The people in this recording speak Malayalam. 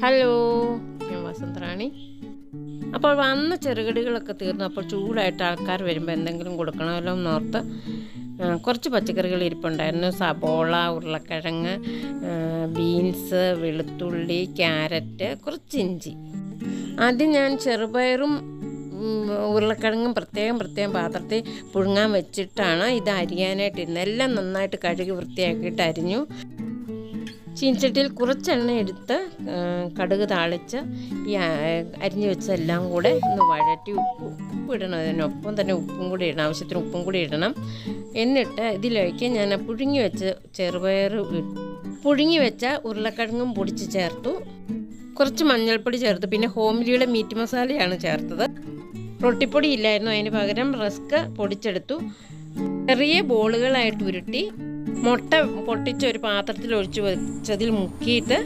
ഹലോ, ഞാൻ വസന്തറാണി. അപ്പോൾ വന്ന ചെറുകടികളൊക്കെ തീർന്നു. അപ്പോൾ ചൂടായിട്ട് ആൾക്കാർ വരുമ്പോൾ എന്തെങ്കിലും കൊടുക്കണമല്ലോ എന്നോർത്ത് കുറച്ച് പച്ചക്കറികൾ ഇരിപ്പുണ്ടായിരുന്നു. സബോള, ഉരുളക്കിഴങ്ങ്, ബീൻസ്, വെളുത്തുള്ളി, ക്യാരറ്റ്, കുറച്ച് ഇഞ്ചി. ആദ്യം ഞാൻ ചെറുപയറും ഉരുളക്കിഴങ്ങും പ്രത്യേകം പാത്രത്തിൽ പുഴുങ്ങാൻ വെച്ചിട്ടാണ് ഇത് അരിയാനായിട്ടിരുന്നത്. എല്ലാം നന്നായിട്ട് കഴുകി വൃത്തിയാക്കിയിട്ട് അരിഞ്ഞു. ചീനച്ചട്ടിയിൽ കുറച്ച് എണ്ണ എടുത്ത് കടുക് താളിച്ച് ഈ അരിഞ്ഞു വെച്ചെല്ലാം കൂടെ ഒന്ന് വഴറ്റി ഉപ്പ് ഇടണം. അതിനൊപ്പം തന്നെ ഉപ്പും കൂടി ഇടണം, ആവശ്യത്തിന് ഉപ്പും കൂടി ഇടണം. എന്നിട്ട് ഇതിലേക്ക് ഞാൻ പുഴുങ്ങി വെച്ച ഉരുളക്കിഴങ്ങും പൊടിച്ച് ചേർത്തു. കുറച്ച് മഞ്ഞൾപ്പൊടി ചേർത്തു. പിന്നെ ഹോംലിയുടെ മീറ്റ് മസാലയാണ് ചേർത്തത്. റൊട്ടിപ്പൊടി ഇല്ലായിരുന്നു, അതിന് പകരം റസ്ക് പൊടിച്ചെടുത്തു. ചെറിയ ബോളുകളായിട്ട് ഉരുട്ടി മുട്ട പൊട്ടിച്ച് ഒരു പാത്രത്തിൽ ഒഴിച്ച് വെച്ചതിൽ മുക്കിയിട്ട്